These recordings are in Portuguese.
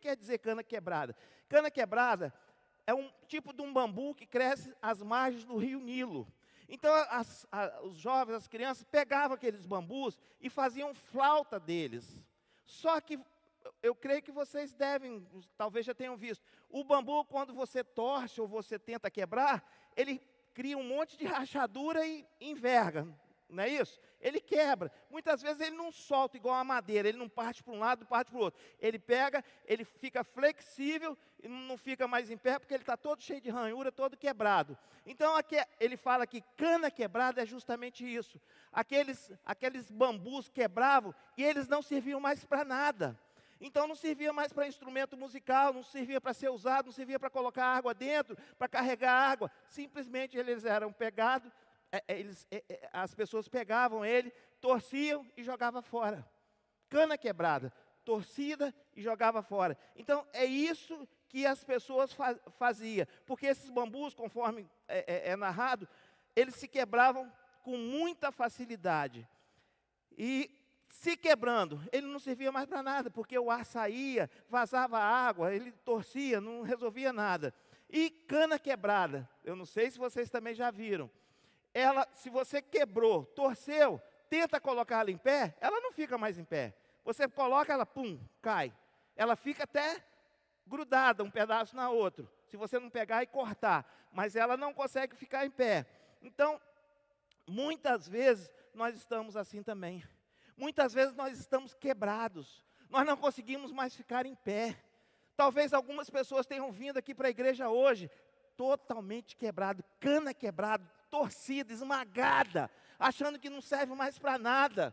quer dizer cana quebrada? Cana quebrada é um tipo de um bambu que cresce às margens do rio Nilo. Então, os jovens, as crianças, pegavam aqueles bambus e faziam flauta deles. Só que, eu creio que vocês devem, talvez já tenham visto, o bambu, quando você torce ou você tenta quebrar, ele cria um monte de rachadura e enverga, não é isso? Ele quebra. Muitas vezes ele não solta igual a madeira, ele não parte para um lado, parte para o outro. Ele pega, ele fica flexível e não fica mais em pé, porque ele está todo cheio de ranhura, todo quebrado. Então, aqui, ele fala que cana quebrada é justamente isso. Aqueles bambus quebravam e eles não serviam mais para nada. Então, não servia mais para instrumento musical, não servia para ser usado, não servia para colocar água dentro, para carregar água. Simplesmente eles eram pegados, as pessoas pegavam ele, torciam e jogavam fora. Cana quebrada, torcida e jogava fora. Então, é isso que as pessoas faziam. Porque esses bambus, conforme é narrado, eles se quebravam com muita facilidade. E, se quebrando, ele não servia mais para nada, porque o ar saía, vazava água, ele torcia, não resolvia nada. E cana quebrada, eu não sei se vocês também já viram. Ela, se você quebrou, torceu, tenta colocá-la em pé, ela não fica mais em pé. Você coloca, ela, pum, cai. Ela fica até grudada, um pedaço na outra, se você não pegar e cortar. Mas ela não consegue ficar em pé. Então, muitas vezes, nós estamos assim também. Muitas vezes nós estamos quebrados. Nós não conseguimos mais ficar em pé. Talvez algumas pessoas tenham vindo aqui para a igreja hoje, totalmente quebrado, cana quebrada, torcida, esmagada, achando que não serve mais para nada.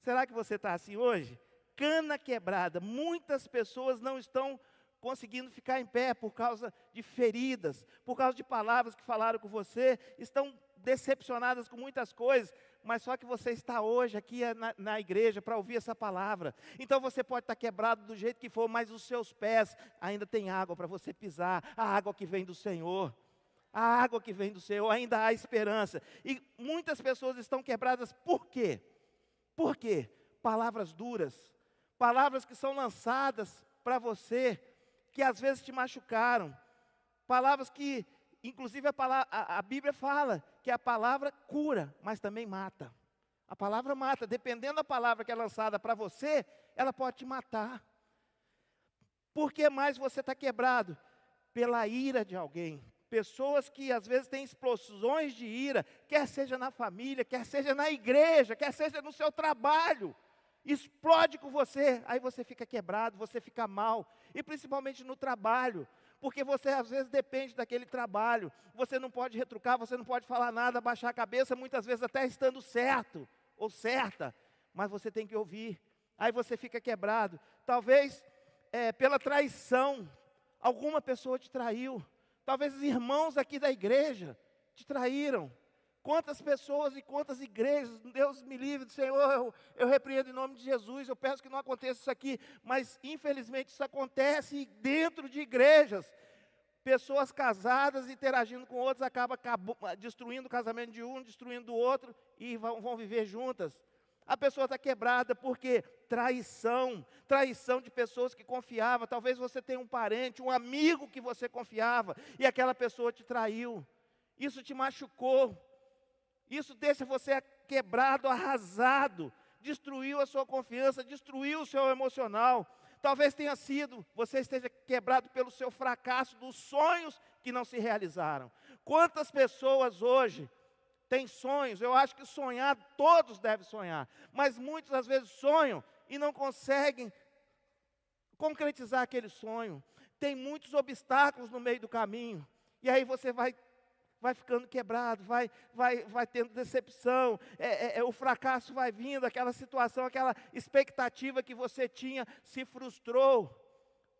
Será que você está assim hoje? Cana quebrada. Muitas pessoas não estão conseguindo ficar em pé por causa de feridas, por causa de palavras que falaram com você, estão decepcionadas com muitas coisas, mas só que você está hoje aqui na igreja para ouvir essa palavra. Então você pode estar quebrado do jeito que for, mas os seus pés ainda tem água para você pisar, a água que vem do Senhor. A água que vem do Senhor, ainda há esperança. E muitas pessoas estão quebradas, por quê? Por quê? Palavras duras, palavras que são lançadas para você, que às vezes te machucaram, palavras que, inclusive a Bíblia fala que a palavra cura, mas também mata. A palavra mata, dependendo da palavra que é lançada para você, ela pode te matar. Por que mais você está quebrado? Pela ira de alguém. Pessoas que às vezes têm explosões de ira, quer seja na família, quer seja na igreja, quer seja no seu trabalho. Explode com você, aí você fica quebrado, você fica mal. E principalmente no trabalho, porque você às vezes depende daquele trabalho. Você não pode retrucar, você não pode falar nada, baixar a cabeça, muitas vezes até estando certo ou certa. Mas você tem que ouvir, aí você fica quebrado. Talvez pela traição, alguma pessoa te traiu. Talvez os irmãos aqui da igreja te traíram. Quantas pessoas e quantas igrejas, Deus me livre, Senhor, eu repreendo em nome de Jesus, eu peço que não aconteça isso aqui, mas infelizmente isso acontece dentro de igrejas. Pessoas casadas interagindo com outros, acabam destruindo o casamento de um, destruindo o outro, e vão viver juntas. A pessoa está quebrada porque traição de pessoas que confiava. Talvez você tenha um parente, um amigo que você confiava, e aquela pessoa te traiu. Isso te machucou. Isso deixa você quebrado, arrasado, destruiu a sua confiança, destruiu o seu emocional. Talvez você esteja quebrado pelo seu fracasso dos sonhos que não se realizaram. Quantas pessoas hoje têm sonhos? Eu acho que sonhar, todos devem sonhar, mas muitos às vezes sonham e não conseguem concretizar aquele sonho. Tem muitos obstáculos no meio do caminho, e aí você vai ficando quebrado, vai tendo decepção, o fracasso vai vindo, aquela situação, aquela expectativa que você tinha se frustrou.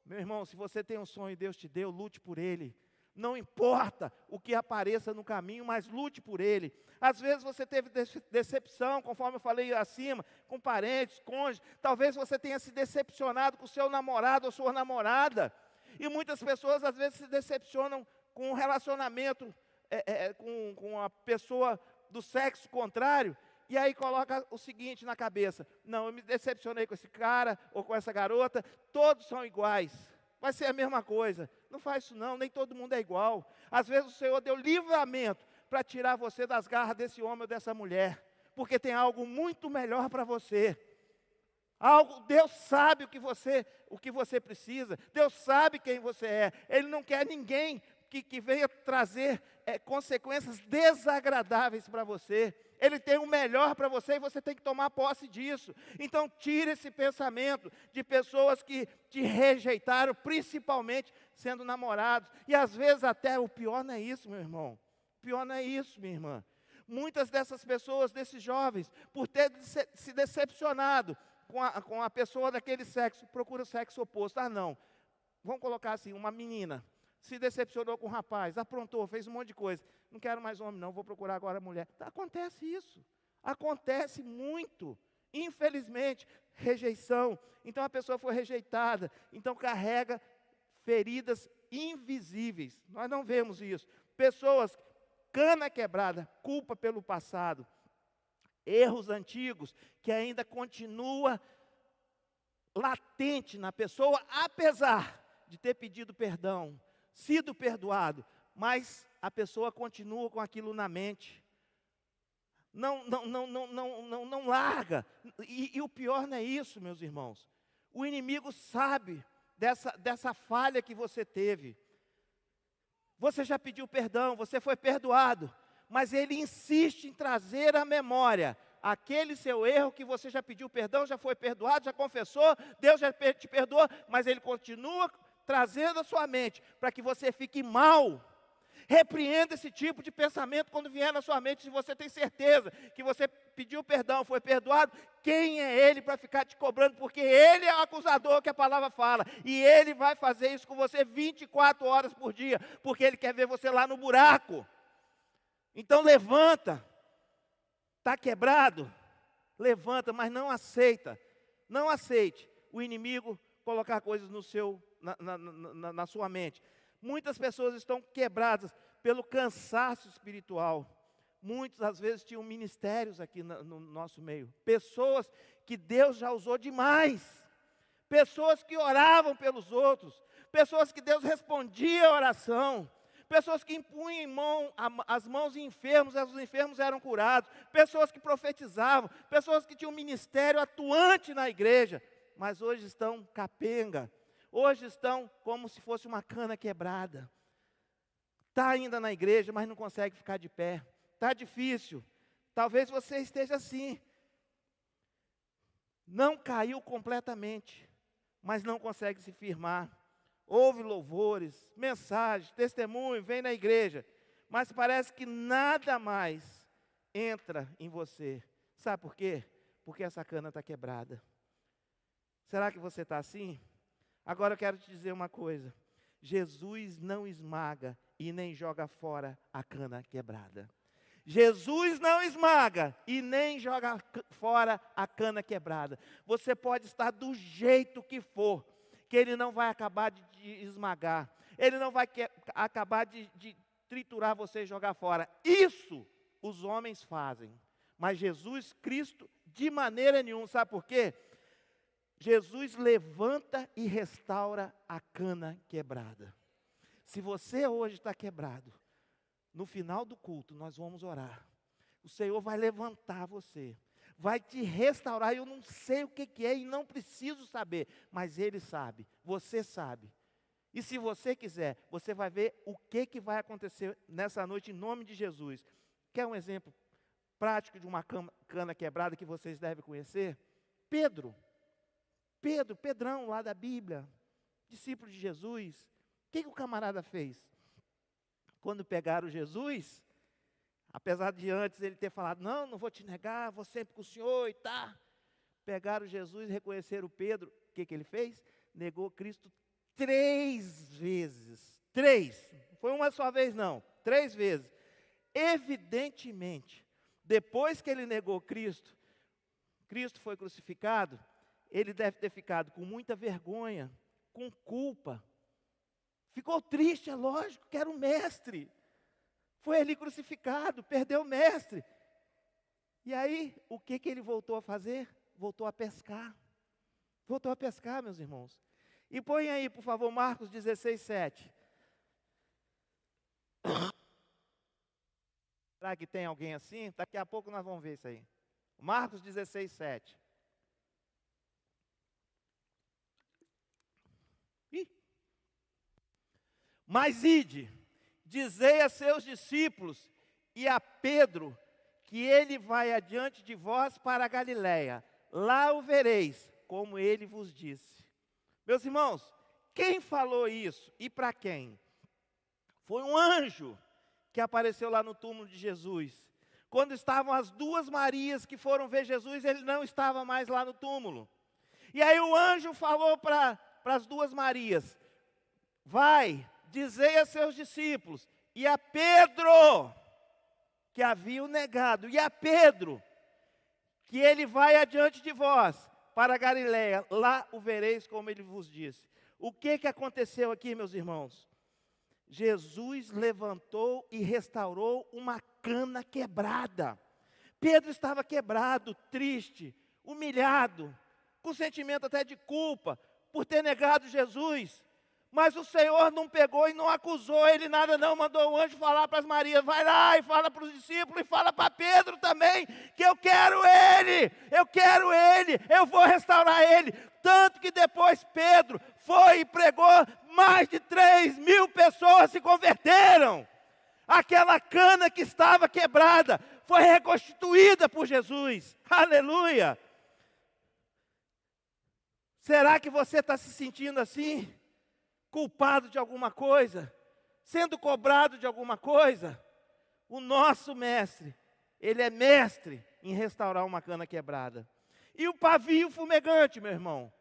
Meu irmão, se você tem um sonho e Deus te deu, lute por ele. Não importa o que apareça no caminho, mas lute por ele. Às vezes você teve decepção, conforme eu falei acima, com parentes, cônjuges. Talvez você tenha se decepcionado com seu namorado ou sua namorada. E muitas pessoas às vezes se decepcionam com um relacionamento com a pessoa do sexo contrário, e aí coloca o seguinte na cabeça: não, eu me decepcionei com esse cara ou com essa garota, todos são iguais, vai ser a mesma coisa. Não faz isso não, nem todo mundo é igual. Às vezes o Senhor deu livramento para tirar você das garras desse homem ou dessa mulher, porque tem algo muito melhor para você. Deus sabe o que você precisa, Deus sabe quem você é. Ele não quer ninguém que venha trazer consequências desagradáveis para você. Ele tem o melhor para você e você tem que tomar posse disso. Então tire esse pensamento de pessoas que te rejeitaram, principalmente sendo namorados. E às vezes até o pior não é isso, meu irmão. O pior não é isso, minha irmã. Muitas dessas pessoas, desses jovens, por ter se decepcionado com a pessoa daquele sexo, procura o sexo oposto. Ah, não. Vamos colocar assim, uma menina se decepcionou com o rapaz, aprontou, fez um monte de coisa. Não quero mais homem não, vou procurar agora mulher. Acontece isso. Acontece muito. Infelizmente, rejeição. Então a pessoa foi rejeitada. Então carrega feridas invisíveis. Nós não vemos isso. Pessoas, cana quebrada, culpa pelo passado. Erros antigos que ainda continua latente na pessoa, apesar de ter pedido perdão, sido perdoado, mas a pessoa continua com aquilo na mente. Não larga. E o pior não é isso, meus irmãos. O inimigo sabe dessa falha que você teve. Você já pediu perdão, você foi perdoado, mas ele insiste em trazer à memória aquele seu erro que você já pediu perdão, já foi perdoado, já confessou, Deus já te perdoou, mas ele continua trazendo à sua mente para que você fique mal. Repreenda esse tipo de pensamento quando vier na sua mente. Se você tem certeza que você pediu perdão, foi perdoado, quem é ele para ficar te cobrando? Porque ele é o acusador que a palavra fala, e ele vai fazer isso com você 24 horas por dia, porque ele quer ver você lá no buraco. Então levanta. Está quebrado? Levanta, mas não aceita. Não aceite o inimigo colocar coisas na sua mente. Muitas pessoas estão quebradas pelo cansaço espiritual. Muitos, às vezes, tinham ministérios aqui no nosso meio. Pessoas que Deus já usou demais. Pessoas que oravam pelos outros. Pessoas que Deus respondia a oração. Pessoas que impunham as mãos em enfermos, e os enfermos eram curados. Pessoas que profetizavam. Pessoas que tinham um ministério atuante na igreja. Mas hoje estão capenga. Hoje estão como se fosse uma cana quebrada. Está ainda na igreja, mas não consegue ficar de pé. Está difícil. Talvez você esteja assim. Não caiu completamente, mas não consegue se firmar. Ouve louvores, mensagens, testemunho, vem na igreja. Mas parece que nada mais entra em você. Sabe por quê? Porque essa cana está quebrada. Será que você está assim? Agora eu quero te dizer uma coisa. Jesus não esmaga e nem joga fora a cana quebrada. Jesus não esmaga e nem joga fora a cana quebrada. Você pode estar do jeito que for, que Ele não vai acabar de esmagar. Ele não vai acabar de triturar você e jogar fora. Isso os homens fazem. Mas Jesus Cristo, de maneira nenhuma. Sabe por quê? Jesus levanta e restaura a cana quebrada. Se você hoje está quebrado, no final do culto nós vamos orar. O Senhor vai levantar você, vai te restaurar. Eu não sei o que é e não preciso saber, mas Ele sabe, você sabe. E se você quiser, você vai ver o que vai acontecer nessa noite em nome de Jesus. Quer um exemplo prático de uma cana quebrada que vocês devem conhecer? Pedrão lá da Bíblia, discípulo de Jesus. O que o camarada fez? Quando pegaram Jesus, apesar de antes ele ter falado, não vou te negar, vou sempre com o Senhor e tá. Pegaram Jesus e reconheceram Pedro. O que ele fez? Negou Cristo 3 vezes. 3. Não foi uma só vez não, 3 vezes. Evidentemente, depois que ele negou Cristo foi crucificado, ele deve ter ficado com muita vergonha, com culpa. Ficou triste, é lógico, que era o mestre. Foi ali crucificado, perdeu o mestre. E aí, o que ele voltou a fazer? Voltou a pescar. Voltou a pescar, meus irmãos. E põe aí, por favor, Marcos 16, 7. Será que tem alguém assim? Daqui a pouco nós vamos ver isso aí. Marcos 16, 7. Mas ide, dizei a seus discípulos e a Pedro, que ele vai adiante de vós para a Galiléia. Lá o vereis, como ele vos disse. Meus irmãos, quem falou isso e para quem? Foi um anjo que apareceu lá no túmulo de Jesus. Quando estavam as duas Marias que foram ver Jesus, ele não estava mais lá no túmulo. E aí o anjo falou para as duas Marias: vai, dizei a seus discípulos, e a Pedro, que havia o negado, e a Pedro, que ele vai adiante de vós, para a Galiléia, lá o vereis como ele vos disse. O que aconteceu aqui, meus irmãos? Jesus levantou e restaurou uma cana quebrada. Pedro estava quebrado, triste, humilhado, com sentimento até de culpa, por ter negado Jesus. Mas o Senhor não pegou e não acusou ele nada não, mandou o anjo falar para as Marias: vai lá e fala para os discípulos e fala para Pedro também, que eu quero ele, eu vou restaurar ele. Tanto que depois Pedro foi e pregou, mais de 3.000 pessoas se converteram. Aquela cana que estava quebrada foi reconstituída por Jesus, aleluia. Será que você está se sentindo assim? Culpado de alguma coisa, sendo cobrado de alguma coisa? O nosso mestre, ele é mestre em restaurar uma cana quebrada. E o pavio fumegante, meu irmão,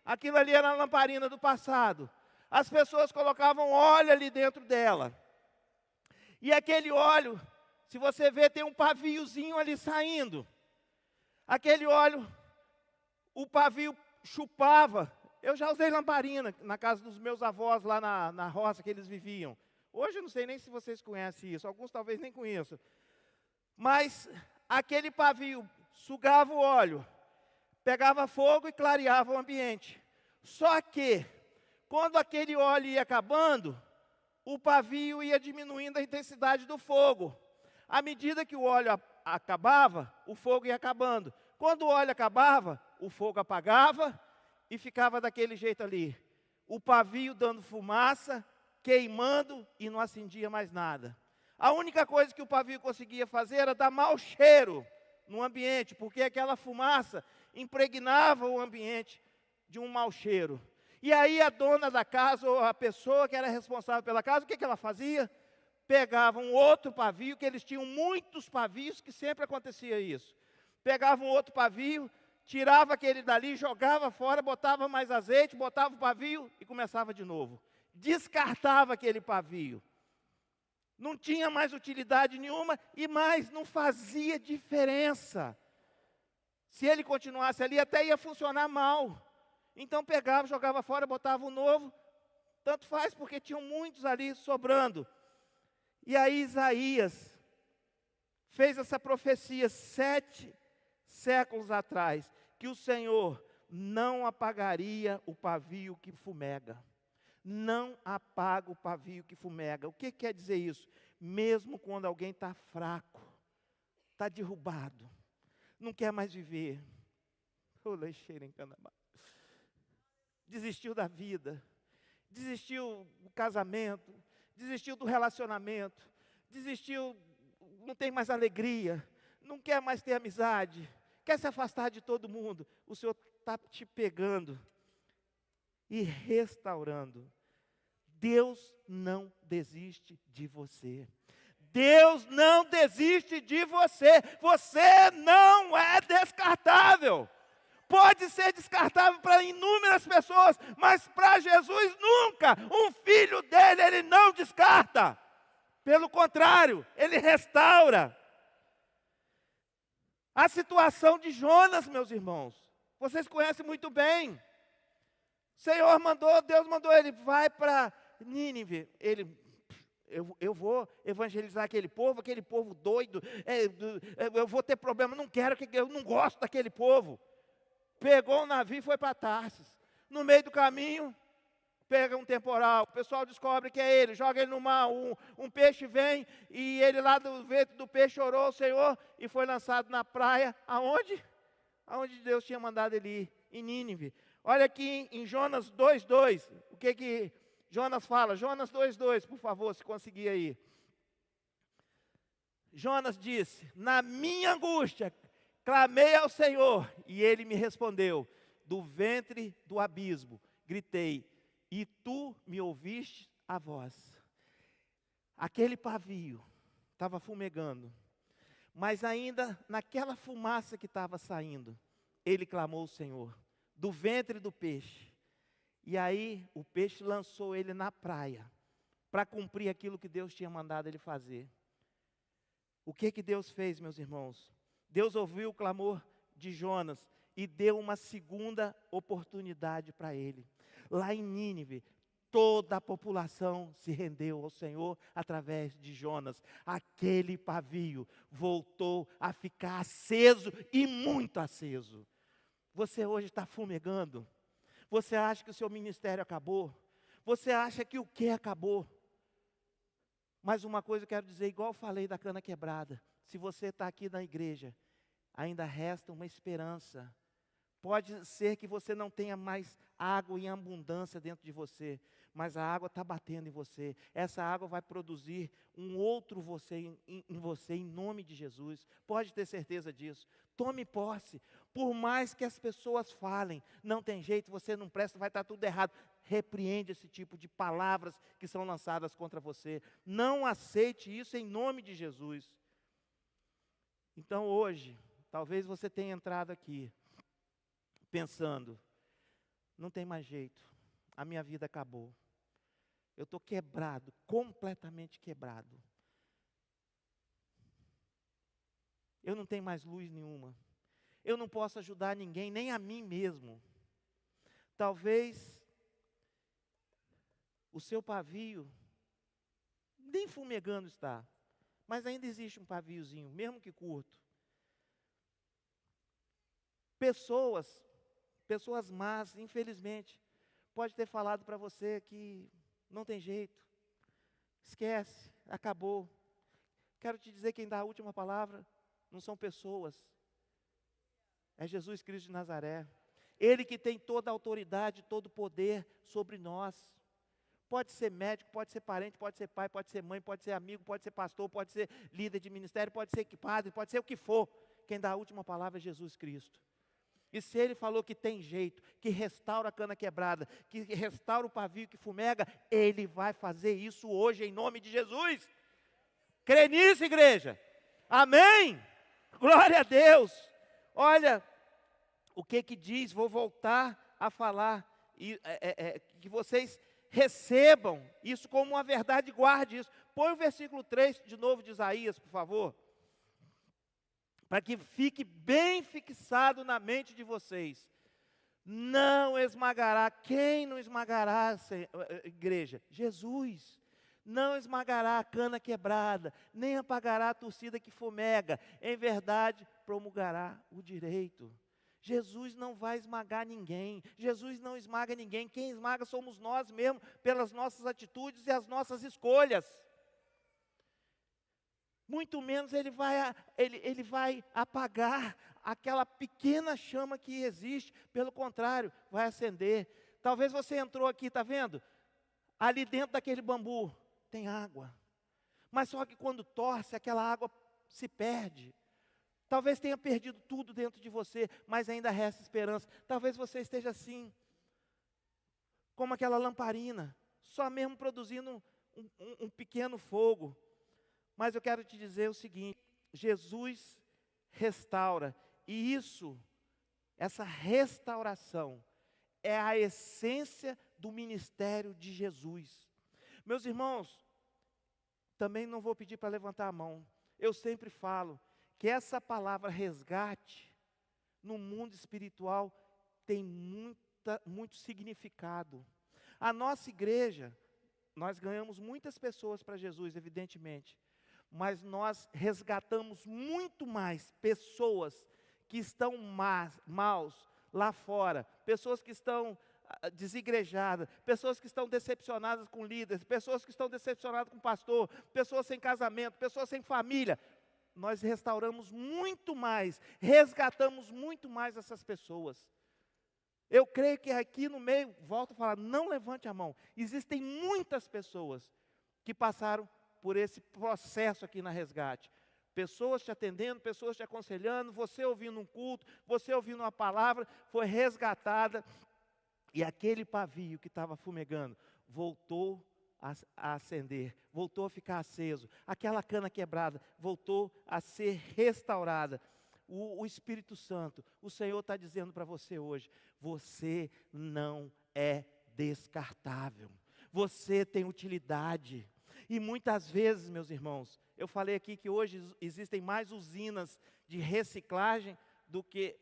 aquilo ali era a lamparina do passado. As pessoas colocavam óleo ali dentro dela. E aquele óleo, se você ver, tem um paviozinho ali saindo. Aquele óleo, o pavio chupava. Eu já usei lamparina na casa dos meus avós, lá na roça que eles viviam. Hoje eu não sei nem se vocês conhecem isso, alguns talvez nem conheçam. Mas aquele pavio sugava o óleo, pegava fogo e clareava o ambiente. Só que, quando aquele óleo ia acabando, o pavio ia diminuindo a intensidade do fogo. À medida que o óleo acabava, o fogo ia acabando. Quando o óleo acabava, o fogo apagava e ficava daquele jeito ali. O pavio dando fumaça, queimando e não acendia mais nada. A única coisa que o pavio conseguia fazer era dar mau cheiro no ambiente, porque aquela fumaça impregnava o ambiente de um mau cheiro. E aí a dona da casa, ou a pessoa que era responsável pela casa, o que ela fazia? Pegava um outro pavio, que eles tinham muitos pavios, que sempre acontecia isso. Pegava um outro pavio, tirava aquele dali, jogava fora, botava mais azeite, botava o pavio e começava de novo. Descartava aquele pavio. Não tinha mais utilidade nenhuma e mais não fazia diferença. Se ele continuasse ali, até ia funcionar mal. Então pegava, jogava fora, botava um novo. Tanto faz, porque tinham muitos ali sobrando. E aí Isaías fez essa profecia 7 séculos atrás, que o Senhor não apagaria o pavio que fumega. Não apaga o pavio que fumega. O que quer dizer isso? Mesmo quando alguém está fraco, está derrubado, não quer mais viver, desistiu da vida, desistiu do casamento, desistiu do relacionamento, desistiu, não tem mais alegria, não quer mais ter amizade, quer se afastar de todo mundo. O Senhor está te pegando e restaurando. Deus não desiste de você. Deus não desiste de você. Você não é descartável. Pode ser descartável para inúmeras pessoas, mas para Jesus nunca. Um filho dele, ele não descarta. Pelo contrário, ele restaura. A situação de Jonas, meus irmãos, vocês conhecem muito bem. O Senhor mandou, Deus mandou ele, vai para Nínive. Ele, eu vou evangelizar aquele povo doido, eu vou ter problema, não quero, eu não gosto daquele povo. Pegou um navio e foi para Tarsis. No meio do caminho, pega um temporal, o pessoal descobre que é ele, joga ele no mar, um peixe vem, e ele lá do ventre do peixe orou ao Senhor, e foi lançado na praia, aonde? Aonde Deus tinha mandado ele ir, em Nínive. Olha aqui em Jonas 2:2, o que Jonas fala? Jonas 2:2, por favor, se conseguir aí. Jonas disse: na minha angústia, clamei ao Senhor, e Ele me respondeu. Do ventre do abismo, gritei, e Tu me ouviste a voz. Aquele pavio estava fumegando, mas ainda naquela fumaça que estava saindo, ele clamou ao Senhor, do ventre do peixe. E aí o peixe lançou ele na praia, para cumprir aquilo que Deus tinha mandado ele fazer. O que Deus fez, meus irmãos? Deus ouviu o clamor de Jonas e deu uma segunda oportunidade para ele. Lá em Nínive, toda a população se rendeu ao Senhor através de Jonas. Aquele pavio voltou a ficar aceso e muito aceso. Você hoje está fumegando? Você acha que o seu ministério acabou? Você acha que o que acabou? Mas uma coisa eu quero dizer, igual eu falei da cana quebrada. Se você está aqui na igreja, ainda resta uma esperança. Pode ser que você não tenha mais água em abundância dentro de você, mas a água está batendo em você. Essa água vai produzir um outro você em você, em nome de Jesus. Pode ter certeza disso. Tome posse. Por mais que as pessoas falem, não tem jeito, você não presta, vai estar tudo errado. Repreende esse tipo de palavras que são lançadas contra você. Não aceite isso em nome de Jesus. Então hoje, talvez você tenha entrado aqui pensando, não tem mais jeito, a minha vida acabou. Eu estou quebrado, completamente quebrado. Eu não tenho mais luz nenhuma. Eu não posso ajudar ninguém, nem a mim mesmo. Talvez o seu pavio nem fumegando está, mas ainda existe um paviozinho, mesmo que curto. Pessoas más, infelizmente, pode ter falado para você que não tem jeito, esquece, acabou. Quero te dizer, quem dá a última palavra não são pessoas, é Jesus Cristo de Nazaré. Ele que tem toda a autoridade, todo o poder sobre nós. Pode ser médico, pode ser parente, pode ser pai, pode ser mãe, pode ser amigo, pode ser pastor, pode ser líder de ministério, pode ser padre, pode ser o que for. Quem dá a última palavra é Jesus Cristo. E se Ele falou que tem jeito, que restaura a cana quebrada, que restaura o pavio que fumega, Ele vai fazer isso hoje em nome de Jesus. Crê nisso, igreja? Amém? Glória a Deus. Olha, o que diz, vou voltar a falar, que vocês recebam isso como uma verdade, guarde isso. Põe o versículo 3 de novo de Isaías, por favor. Para que fique bem fixado na mente de vocês. Não esmagará. Quem não esmagará, igreja? Jesus. Não esmagará a cana quebrada, nem apagará a torcida que fumega. Em verdade, promulgará o direito. Jesus não vai esmagar ninguém. Jesus não esmaga ninguém. Quem esmaga somos nós mesmos, pelas nossas atitudes e as nossas escolhas. Muito menos ele vai apagar aquela pequena chama que existe. Pelo contrário, vai acender. Talvez você entrou aqui, está vendo? Ali dentro daquele bambu tem água. Mas só que quando torce, aquela água se perde. Talvez tenha perdido tudo dentro de você, mas ainda resta esperança. Talvez você esteja assim, como aquela lamparina, só mesmo produzindo um pequeno fogo. Mas eu quero te dizer o seguinte, Jesus restaura, e essa restauração, é a essência do ministério de Jesus. Meus irmãos, também não vou pedir para levantar a mão, eu sempre falo que essa palavra resgate, no mundo espiritual, tem muito significado. A nossa igreja, nós ganhamos muitas pessoas para Jesus, evidentemente, mas nós resgatamos muito mais pessoas que estão maus lá fora, pessoas que estão desigrejadas, pessoas que estão decepcionadas com líderes, pessoas que estão decepcionadas com o pastor, pessoas sem casamento, pessoas sem família. Nós restauramos muito mais, resgatamos muito mais essas pessoas. Eu creio que aqui no meio, volto a falar, não levante a mão, existem muitas pessoas que passaram por esse processo aqui na Resgate. Pessoas te atendendo, pessoas te aconselhando, você ouvindo um culto, você ouvindo uma palavra, foi resgatada. E aquele pavio que estava fumegando, voltou a acender, voltou a ficar aceso. Aquela cana quebrada, voltou a ser restaurada. O Espírito Santo, o Senhor está dizendo para você hoje, você não é descartável. Você tem utilidade. E muitas vezes, meus irmãos, eu falei aqui que hoje existem mais usinas de reciclagem do que...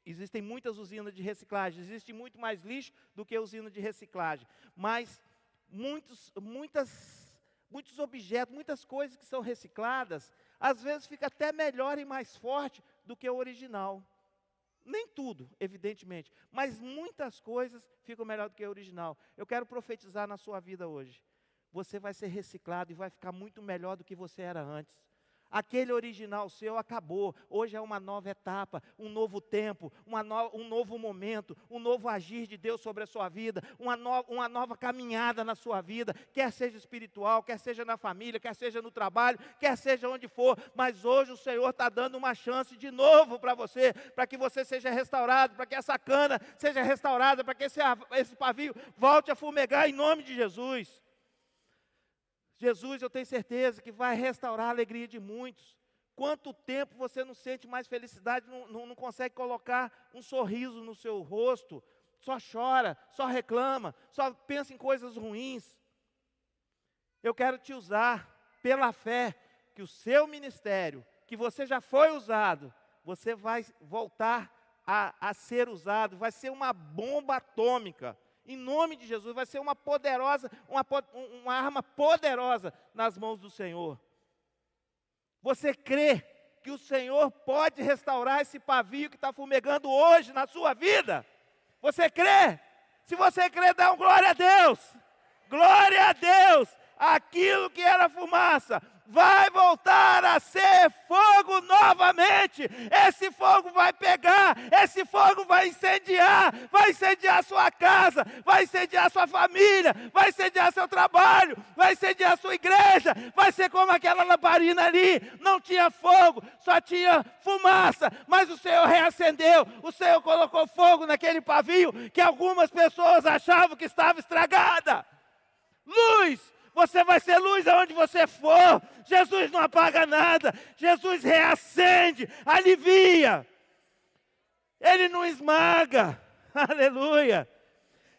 Existem muitas usinas de reciclagem, existe muito mais lixo do que usina de reciclagem. Mas muitos objetos, muitas coisas que são recicladas, às vezes fica até melhor e mais forte do que o original. Nem tudo, evidentemente, mas muitas coisas ficam melhor do que o original. Eu quero profetizar na sua vida hoje. Você vai ser reciclado e vai ficar muito melhor do que você era antes. Aquele original seu acabou, hoje é uma nova etapa, um novo tempo, um novo momento, um novo agir de Deus sobre a sua vida, uma nova caminhada na sua vida, quer seja espiritual, quer seja na família, quer seja no trabalho, quer seja onde for, mas hoje o Senhor está dando uma chance de novo para você, para que você seja restaurado, para que essa cana seja restaurada, para que esse pavio volte a fumegar em nome de Jesus. Jesus, eu tenho certeza que vai restaurar a alegria de muitos. Quanto tempo você não sente mais felicidade, não consegue colocar um sorriso no seu rosto, só chora, só reclama, só pensa em coisas ruins. Eu quero te usar pela fé, que o seu ministério, que você já foi usado, você vai voltar a ser usado, vai ser uma bomba atômica. Em nome de Jesus, vai ser uma arma poderosa nas mãos do Senhor. Você crê que o Senhor pode restaurar esse pavio que está fumegando hoje na sua vida? Você crê? Se você crê, dá um glória a Deus. Glória a Deus. Aquilo que era fumaça vai voltar a ser fogo novamente. Esse fogo vai pegar, esse fogo vai incendiar a sua casa, vai incendiar a sua família, vai incendiar seu trabalho, vai incendiar a sua igreja, vai ser como aquela lamparina ali, não tinha fogo, só tinha fumaça, mas o Senhor reacendeu, o Senhor colocou fogo naquele pavio que algumas pessoas achavam que estava estragada. Luz! Você vai ser luz aonde você for. Jesus não apaga nada. Jesus reacende, alivia. Ele não esmaga. Aleluia.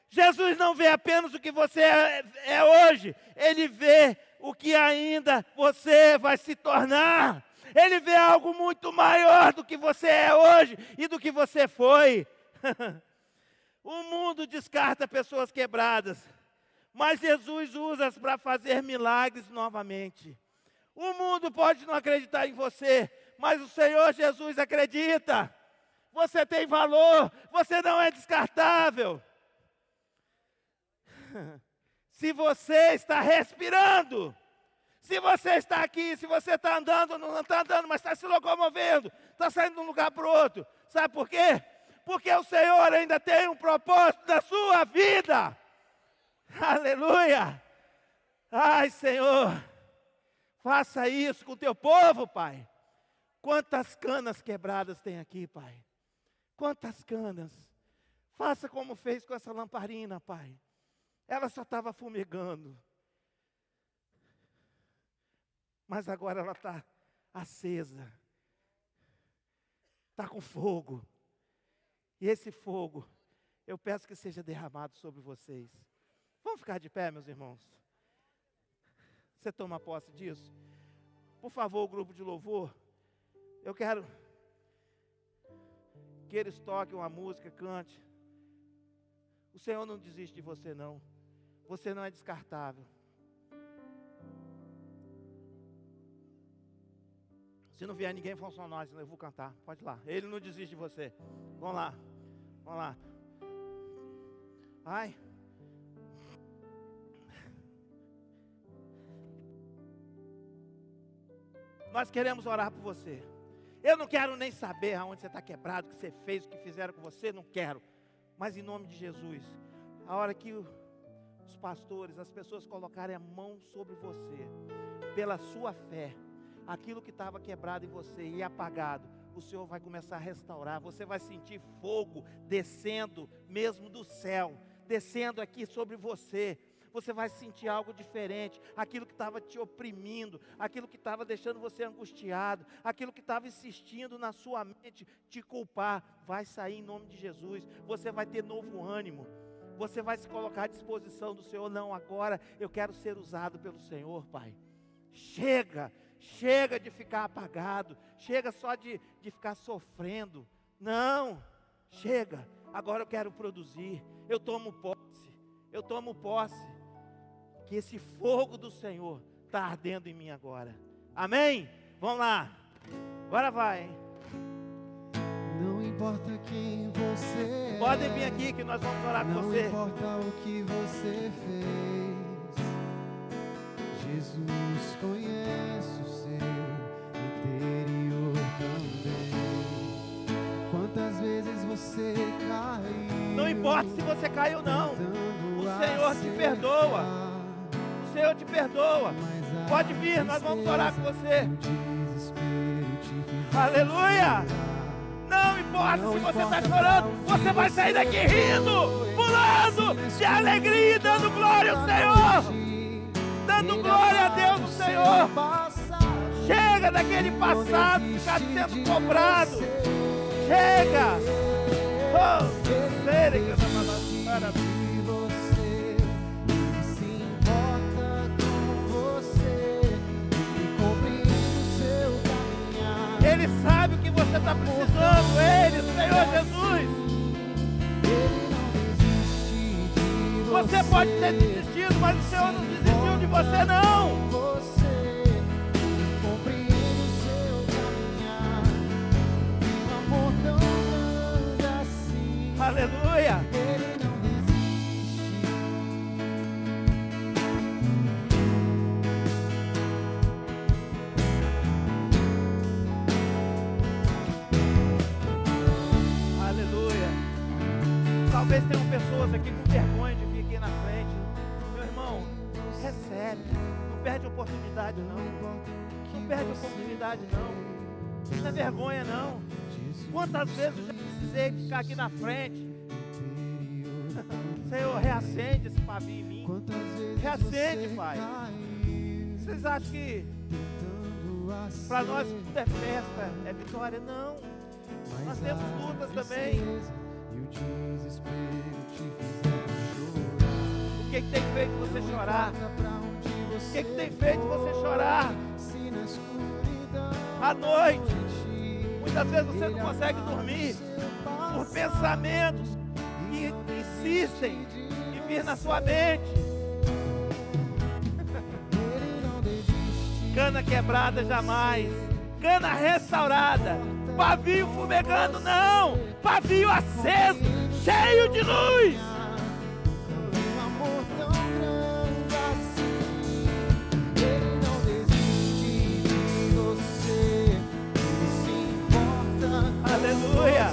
Jesus não vê apenas o que você é hoje. Ele vê o que ainda você vai se tornar. Ele vê algo muito maior do que você é hoje e do que você foi. O mundo descarta pessoas quebradas. Mas Jesus usa-as para fazer milagres novamente. O mundo pode não acreditar em você, mas o Senhor Jesus acredita. Você tem valor, você não é descartável. Se você está respirando, se você está aqui, se você está andando, não está andando, mas está se locomovendo, está saindo de um lugar para o outro, sabe por quê? Porque o Senhor ainda tem um propósito na sua vida. Aleluia! Ai, Senhor, faça isso com o teu povo, Pai. Quantas canas quebradas tem aqui, Pai? Quantas canas? Faça como fez com essa lamparina, Pai. Ela só estava fumegando. Mas agora ela está acesa. Está com fogo. E esse fogo, eu peço que seja derramado sobre vocês. Vamos ficar de pé, meus irmãos? Você toma posse disso? Por favor, o grupo de louvor, eu quero que eles toquem uma música, cante. O Senhor não desiste de você, não. Você não é descartável. Se não vier ninguém, vão só nós, eu vou cantar. Pode ir lá. Ele não desiste de você. Vamos lá. Vamos lá. Ai. Nós queremos orar por você. Eu não quero nem saber aonde você está quebrado, o que você fez, o que fizeram com você, não quero. Mas em nome de Jesus, a hora que os pastores, as pessoas colocarem a mão sobre você, pela sua fé, aquilo que estava quebrado em você e apagado, o Senhor vai começar a restaurar. Você vai sentir fogo descendo mesmo do céu, descendo aqui sobre você. Você vai sentir algo diferente. Aquilo que estava te oprimindo, aquilo que estava deixando você angustiado, aquilo que estava insistindo na sua mente te culpar, vai sair em nome de Jesus. Você vai ter novo ânimo. Você vai se colocar à disposição do Senhor. Não, agora eu quero ser usado pelo Senhor, Pai. Chega de ficar apagado. Chega só de ficar sofrendo. Não, chega. Agora eu quero produzir. Eu tomo posse. Que esse fogo do Senhor está ardendo em mim agora. Amém? Vamos lá. Agora vai, hein? Não importa quem você Podem vir aqui que nós vamos orar com você. Não importa o que você fez, Jesus conhece o seu interior também. Quantas vezes você caiu, Não importa se você caiu ou não, o Senhor te perdoa. O Senhor te perdoa. Pode vir, nós vamos orar com você. Aleluia. Não importa se você está chorando, você vai sair daqui rindo, pulando de alegria e dando glória ao Senhor. Dando glória a Deus no Senhor. Chega daquele passado que está sendo cobrado. Chega. Oh, sério que Ele sabe o que você está precisando. Ele, o Senhor Jesus. Você pode ter desistido, mas o Senhor não desistiu de você, não. Aleluia. Talvez tenham pessoas aqui com vergonha de vir aqui na frente. Meu irmão, recebe. Não perde oportunidade, não. Não perde oportunidade, não. Não é vergonha, não. Quantas vezes eu já precisei ficar aqui na frente? Senhor, reacende esse pavio em mim. Reacende, Pai. Vocês acham que para nós tudo é festa, é vitória? Não. Nós temos lutas também. O que tem feito você chorar? O que tem feito você chorar? À noite, muitas vezes você não consegue dormir por pensamentos que insistem em vir na sua mente. Cana quebrada jamais, cana restaurada, pavio fumegando não, pavio aceso, cheio de luz. Aleluia.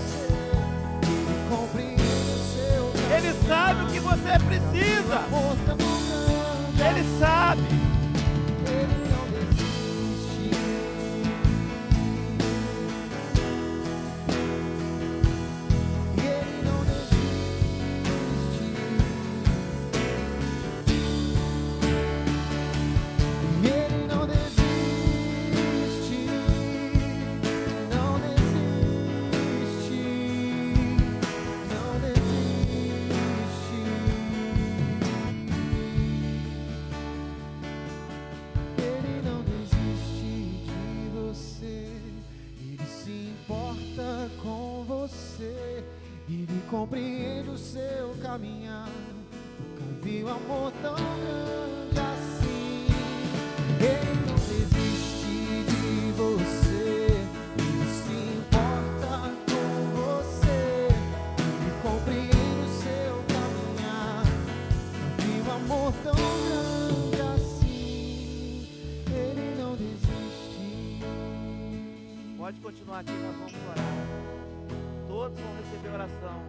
Ele sabe o que você precisa. Ele sabe. Compreende o seu caminhar, nunca vi um amor tão grande assim. Ele não desiste de você. pode continuar aqui, nós vamos orar. Todos vão receber oração.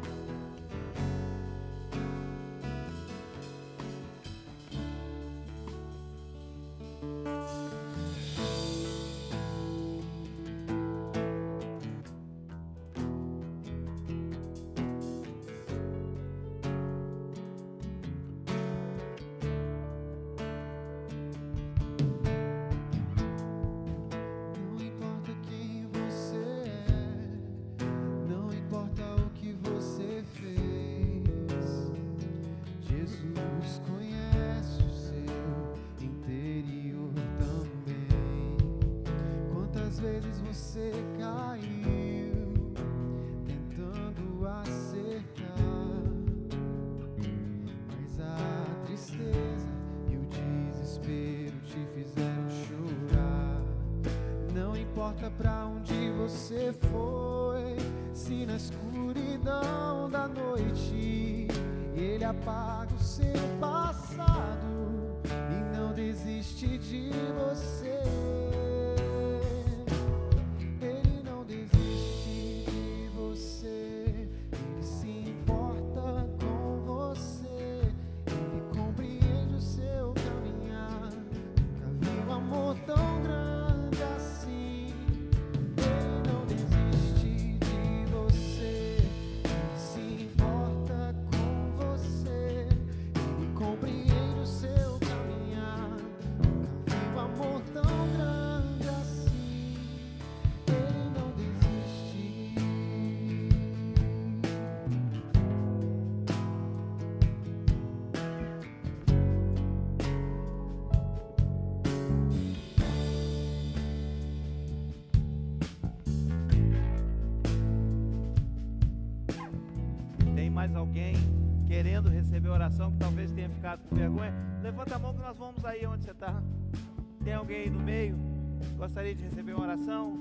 Você caiu tentando acertar, mas a tristeza e o desespero te fizeram chorar. Não importa pra onde você foi, se na escuridão da noite Ele apaga o seu passado e não desiste de você. Mais alguém querendo receber oração que talvez tenha ficado com vergonha? Levanta a mão que nós vamos aí onde você está. Tem alguém aí no meio? Gostaria de receber uma oração?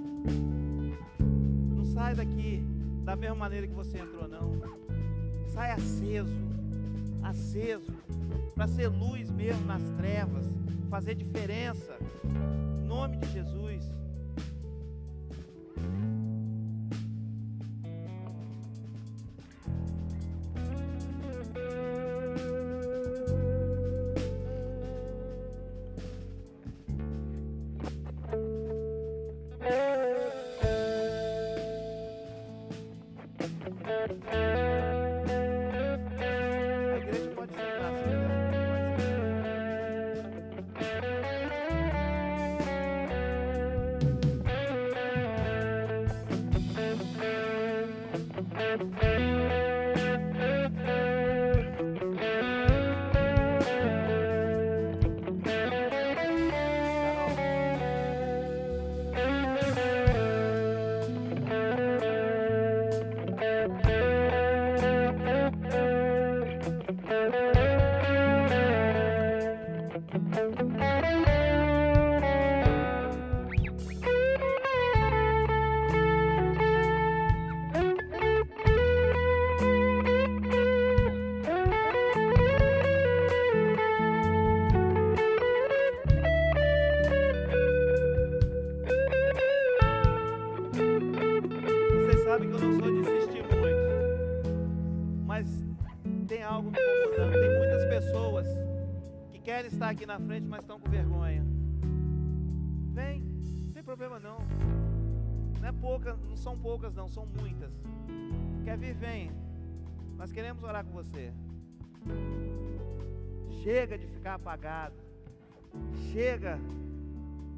Não sai daqui da mesma maneira que você entrou, não. Sai aceso, para ser luz mesmo nas trevas, fazer diferença. Em nome de Jesus. Sabe que eu não sou de insistir muito, mas tem algo me incomodando. Tem muitas pessoas que querem estar aqui na frente, mas estão com vergonha. Vem, não tem problema não. Não é pouca, não são poucas não, são muitas. Quer vir, vem. Nós queremos orar com você. Chega de ficar apagado. Chega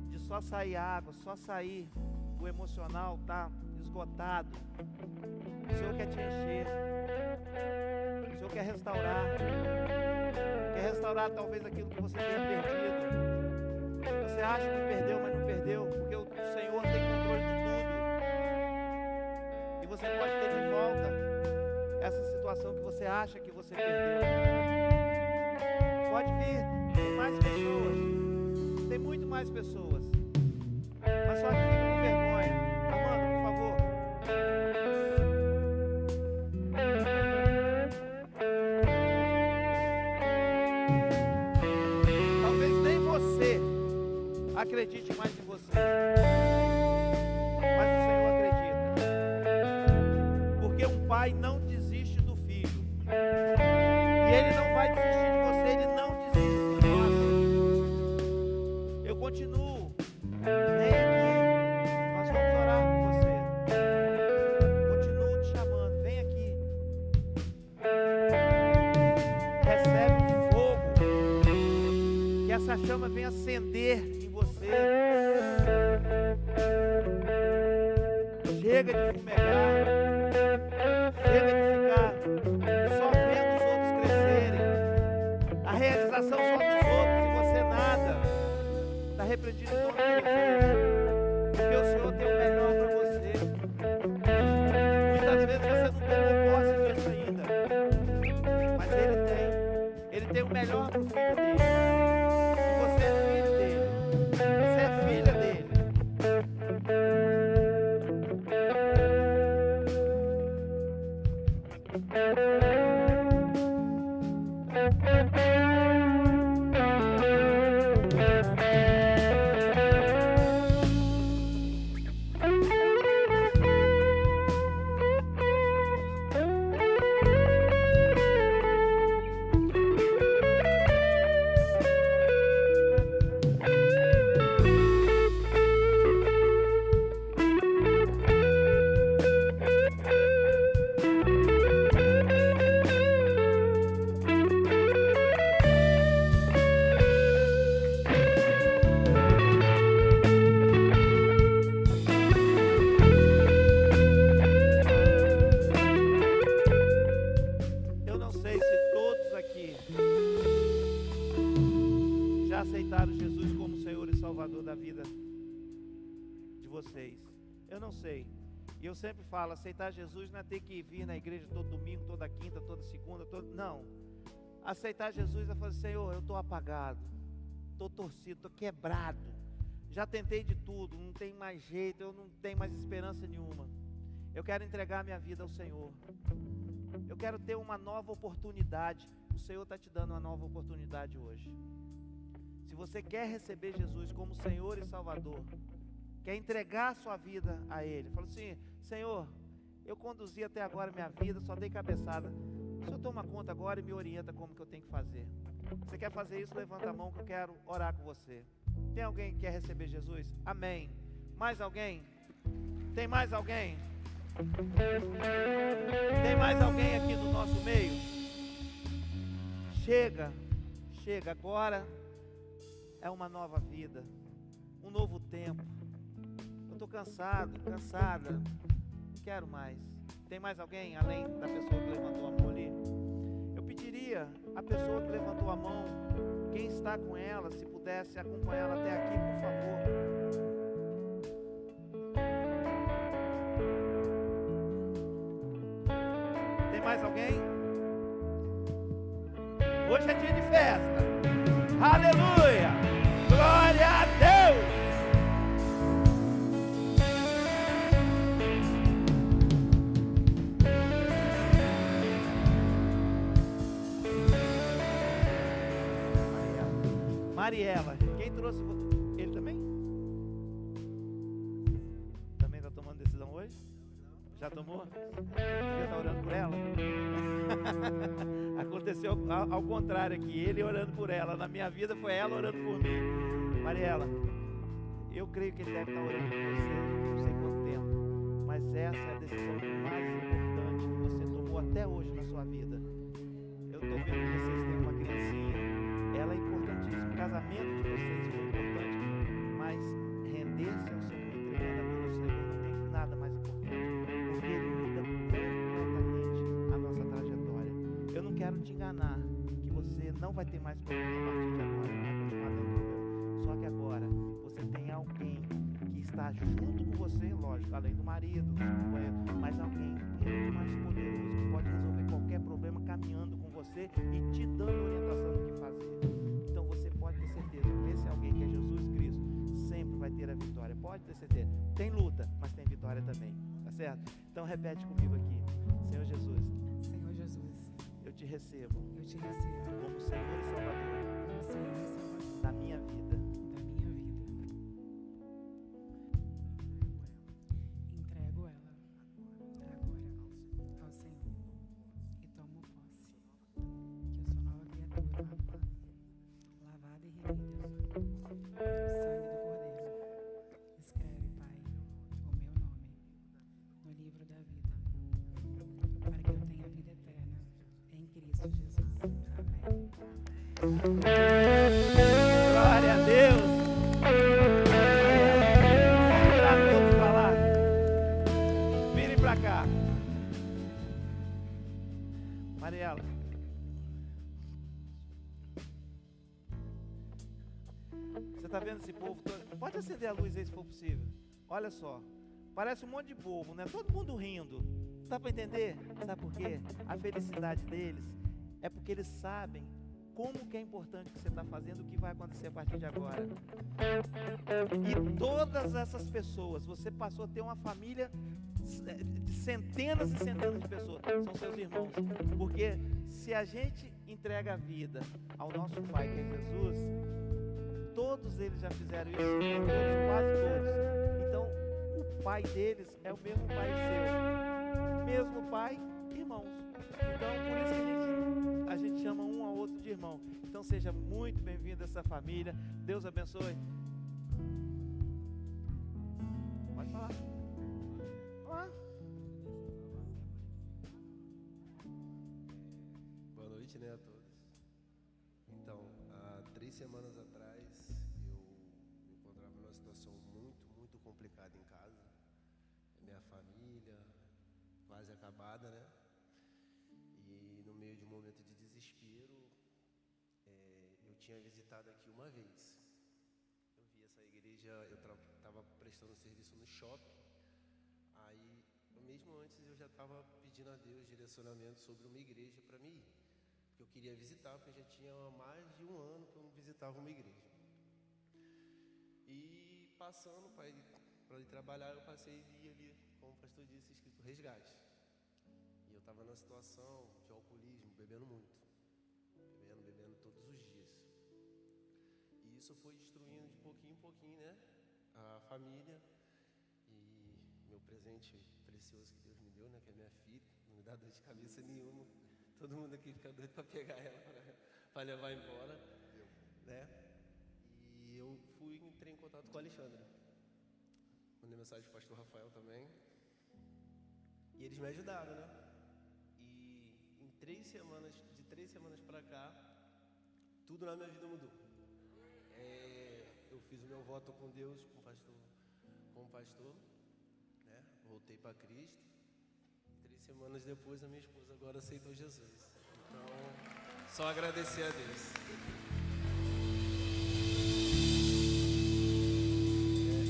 de só sair água, só sair. O emocional tá esgotado. O Senhor quer te encher. O Senhor quer restaurar. Quer restaurar talvez aquilo que você tenha perdido. Você acha que perdeu, mas não perdeu, porque o Senhor tem controle de tudo. E você pode ter de volta essa situação que você acha que você perdeu. Pode vir, tem mais pessoas. Tem muito mais pessoas. Mas só que fica com vergonha. Amanda, por favor. Talvez nem você acredite mais em você. Mas o Senhor pai não desiste do filho. E ele não vai desistir de você, ele não desiste de nós. Eu continuo. Vem aqui, nós vamos orar por você. Continuo te chamando, vem aqui. Recebe um fogo, que essa chama venha acender em você. Chega de fumegar, chega de ficar só vendo os outros crescerem, a realização só dos outros e você nada. Está repreendido em nome de Jesus, porque o Senhor tem o melhor para você. Muitas vezes você não tomou posse disso ainda, mas Ele tem o melhor para o filho dele. E você é filho dele, você é filha dele. Aceitaram Jesus como Senhor e Salvador da vida de vocês. Eu não sei. E eu sempre falo, aceitar Jesus não é ter que vir na igreja todo domingo, toda quinta, toda segunda, não. Aceitar Jesus é fazer, Senhor, eu estou apagado, estou torcido, estou quebrado. Já tentei de tudo, não tem mais jeito, eu não tenho mais esperança nenhuma. Eu quero entregar minha vida ao Senhor. Eu quero ter uma nova oportunidade. O Senhor está te dando uma nova oportunidade hoje. Se você quer receber Jesus como Senhor e Salvador, quer entregar a sua vida a Ele, fala assim, Senhor, eu conduzi até agora minha vida, só dei cabeçada, o Senhor toma conta agora e me orienta como que eu tenho que fazer. Você quer fazer isso? Levanta a mão que eu quero orar com você. Tem alguém que quer receber Jesus? Amém. Mais alguém? Tem mais alguém? Tem mais alguém aqui no nosso meio? Chega agora. É uma nova vida, um novo tempo. Eu estou cansada, não quero mais. Tem mais alguém, além da pessoa que levantou a mão ali? Eu pediria a pessoa que levantou a mão, quem está com ela, se pudesse acompanhar ela até aqui, por favor. Tem mais alguém? Hoje é dia de festa. Aleluia! Glória a Deus! Mariela, quem trouxe ele também? Também está tomando decisão hoje? Já tomou? Já está orando por ela? Aconteceu ao contrário aqui, ele orando por ela. Na minha vida foi ela orando por mim. Mariela, eu creio que ele deve estar orando por você, não sei quanto tempo, mas essa é a decisão mais importante que você tomou até hoje na sua vida. Eu estou vendo que vocês têm uma criancinha, ela é importantíssima, o casamento de vocês foi importante, mas render-se ao Senhor, entregando a vida ao Senhor, não tem nada mais importante, porque Ele muda completamente a nossa trajetória. Eu não quero te enganar, que você não vai ter mais problema a partir de agora, vai continuar dando problema. Só que agora, você tem alguém que está junto com você, lógico, além do marido, do companheiro, mas alguém muito mais poderoso, que pode resolver qualquer problema caminhando com você e te dando orientação do que fazer. Então você pode ter certeza que esse alguém que é Jesus Cristo sempre vai ter a vitória. Pode ter certeza. Tem luta, mas tem vitória também. Tá certo? Então repete comigo aqui. Senhor Jesus. Senhor Jesus. Eu te recebo. Eu te recebo. Como Senhor e Salvador. Como Senhor e Salvador. Da minha vida. Da minha vida. Entrego ela agora ao Senhor. Glória a Deus. Para todos falar. Virem para cá. Mariela. Você está vendo esse povo todo? Pode acender a luz aí se for possível. Olha só. Parece um monte de bobo, né? Todo mundo rindo. Dá para entender? Sabe por quê? A felicidade deles é porque eles sabem como que é importante o que você está fazendo, o que vai acontecer a partir de agora. E todas essas pessoas, você passou a ter uma família de centenas e centenas de pessoas, são seus irmãos. Porque se a gente entrega a vida ao nosso Pai, que é Jesus, todos eles já fizeram isso, todos, quase todos. Então, o pai deles é o mesmo pai seu. Mesmo pai, irmãos. Então, por isso que a gente chama um ao outro de irmão. Então, seja muito bem-vindo a essa família. Deus abençoe. Pode falar. Olá. Boa noite, né, a todos. Então, há 3 semanas atrás, eu me encontrava numa situação muito complicada em casa. Minha família quase acabada, né? E no meio de um momento de desespero, eu tinha visitado aqui uma vez. Eu vi essa igreja, eu estava prestando serviço no shopping. Aí, mesmo antes, eu já estava pedindo a Deus direcionamento sobre uma igreja para mim ir. Porque eu queria visitar, porque já tinha mais de 1 ano que eu não visitava uma igreja. E passando para ir trabalhar, eu passei e vi ali, como o pastor disse, escrito resgate. E eu estava na situação de alcoolismo, bebendo muito. Bebendo todos os dias. E isso foi destruindo de pouquinho em pouquinho, né? A família. E meu presente precioso que Deus me deu, né? Que é minha filha. Não me dá dor de cabeça nenhuma. Todo mundo aqui fica doido para pegar ela, para levar embora, né? E eu entrei em contato com o Alexandre. Mandei mensagem pro pastor Rafael também. E eles me ajudaram, né? E em 3 semanas, de 3 semanas para cá, tudo na minha vida mudou. Eu fiz o meu voto com Deus, com o pastor, né? Voltei para Cristo. 3 semanas depois, a minha esposa agora aceitou Jesus. Então, só agradecer a Deus.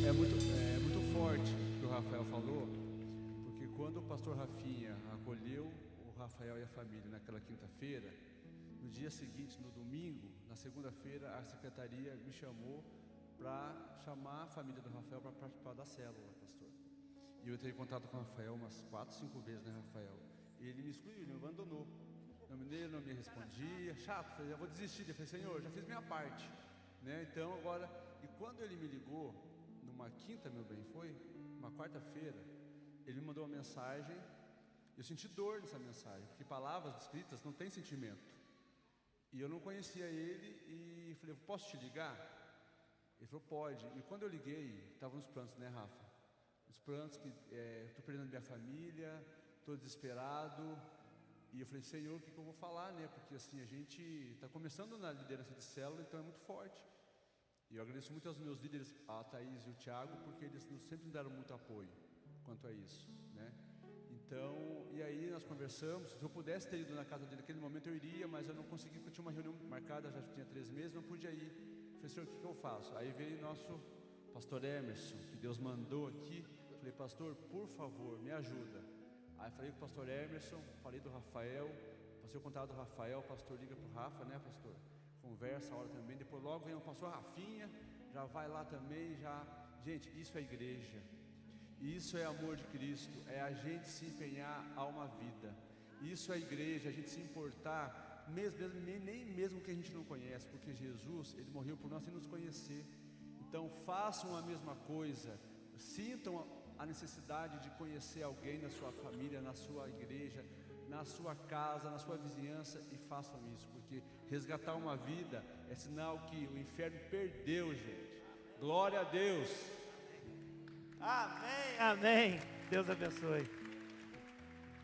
É muito forte o que o Rafael falou, porque quando o pastor Rafinha acolheu o Rafael e a família naquela quinta-feira, no dia seguinte, no domingo, na segunda-feira, a secretaria me chamou para chamar a família do Rafael para participar da célula, pastor. E eu entrei em contato com o Rafael umas 4, 5 vezes, né, Rafael? E ele me excluiu, ele me abandonou. Ele não me respondia, chato, falei, eu vou desistir. Eu falei, Senhor, já fiz minha parte, né? Então agora, e quando ele me ligou, numa quinta, meu bem, foi? Uma quarta-feira, ele me mandou uma mensagem. Eu senti dor nessa mensagem, porque palavras escritas não têm sentimento. E eu não conhecia ele e falei, posso te ligar? Ele falou, pode. E quando eu liguei, estava nos prantos, né, Rafa? Os prantos que estou perdendo minha família, estou desesperado. E eu falei, Senhor, o que eu vou falar, né? Porque assim, a gente está começando na liderança de célula, então é muito forte. E eu agradeço muito aos meus líderes, a Thaís e o Thiago, porque eles sempre me deram muito apoio quanto a isso, né? Então, e aí nós conversamos. Se eu pudesse ter ido na casa dele naquele momento, eu iria, mas eu não consegui, porque eu tinha uma reunião marcada, já tinha 3 meses, não pude ir. Eu falei, Senhor, o que eu faço? Aí veio nosso pastor Emerson, que Deus mandou aqui. Eu falei, pastor, por favor, me ajuda. Aí falei com o pastor Emerson, falei do Rafael, passei o contato do Rafael, o pastor liga pro Rafa, né, pastor? Conversa a hora também, depois logo vem o pastor Rafinha, já vai lá também, já... Gente, isso é igreja, isso é amor de Cristo, é a gente se empenhar a uma vida. Isso é igreja, a gente se importar, nem mesmo que a gente não conhece, porque Jesus, Ele morreu por nós sem nos conhecer. Então façam a mesma coisa, sintam a necessidade de conhecer alguém na sua família, na sua igreja, na sua casa, na sua vizinhança, e façam isso, porque resgatar uma vida é sinal que o inferno perdeu, gente. Glória a Deus. Amém, amém. Deus abençoe.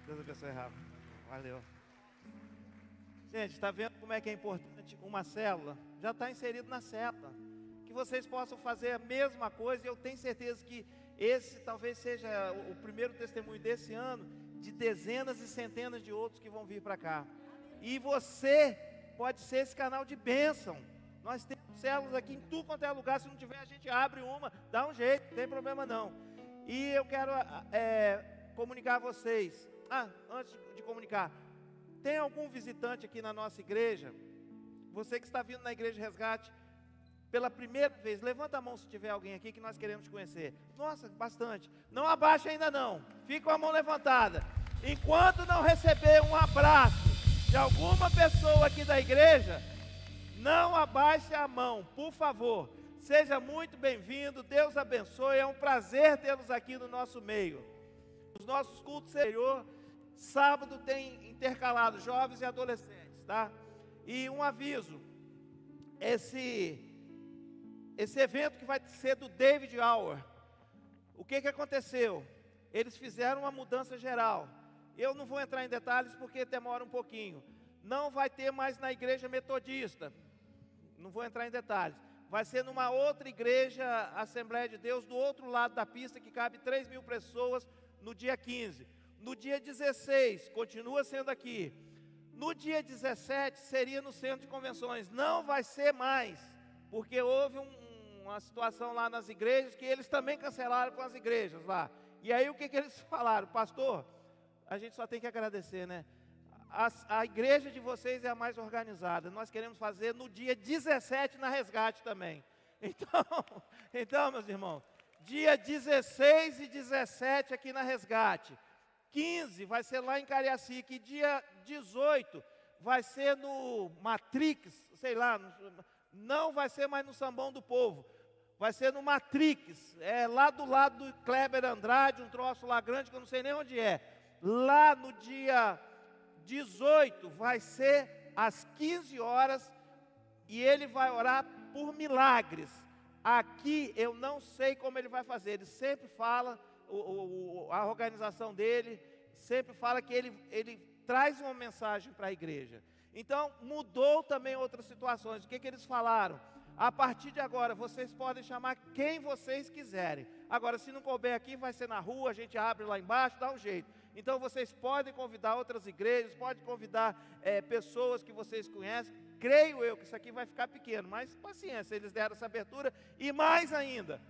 Deus abençoe, Rafa. Valeu. Gente, está vendo como é que é importante uma célula? Já está inserido na célula. Que vocês possam fazer a mesma coisa, e eu tenho certeza que esse talvez seja o primeiro testemunho desse ano, de dezenas e centenas de outros que vão vir para cá. E você pode ser esse canal de bênção. Nós temos células aqui em tudo quanto é lugar. Se não tiver, a gente abre uma, dá um jeito, não tem problema não. E eu quero comunicar a vocês. Antes de comunicar, tem algum visitante aqui na nossa igreja? Você que está vindo na Igreja Resgate pela primeira vez, levanta a mão se tiver alguém aqui que nós queremos te conhecer. Nossa, bastante. Não abaixa ainda não, fica com a mão levantada. Enquanto não receber um abraço de alguma pessoa aqui da igreja, não abaixe a mão, por favor. Seja muito bem-vindo, Deus abençoe, é um prazer tê-los aqui no nosso meio. Os nossos cultos exterior, sábado tem intercalado jovens e adolescentes, tá? E um aviso, esse evento que vai ser do David Hour, o que aconteceu? Eles fizeram uma mudança geral. Eu não vou entrar em detalhes porque demora um pouquinho. Não vai ter mais na igreja metodista. Não vou entrar em detalhes. Vai ser numa outra igreja, Assembleia de Deus, do outro lado da pista, que cabe 3.000 pessoas, no dia 15. No dia 16, continua sendo aqui. No dia 17, seria no centro de convenções. Não vai ser mais, porque houve uma situação lá nas igrejas, que eles também cancelaram com as igrejas lá. E aí o que eles falaram? Pastor, a gente só tem que agradecer, né? A igreja de vocês é a mais organizada. Nós queremos fazer no dia 17 na Resgate também. Então, meus irmãos, dia 16 e 17 aqui na Resgate. 15 vai ser lá em Cariacica. E dia 18 vai ser no Matrix, sei lá, não vai ser mais no Sambão do Povo. Vai ser no Matrix, lá do lado do Kleber Andrade, um troço lá grande que eu não sei nem onde é. Lá no dia 18 vai ser às 15 horas e ele vai orar por milagres. Aqui eu não sei como ele vai fazer. Ele sempre fala, a organização dele sempre fala que ele traz uma mensagem para a igreja. Então mudou também outras situações. O que eles falaram? A partir de agora, vocês podem chamar quem vocês quiserem. Agora, se não couber aqui, vai ser na rua, a gente abre lá embaixo, dá um jeito. Então, vocês podem convidar outras igrejas, podem convidar pessoas que vocês conhecem. Creio eu que isso aqui vai ficar pequeno, mas paciência, eles deram essa abertura. E mais ainda,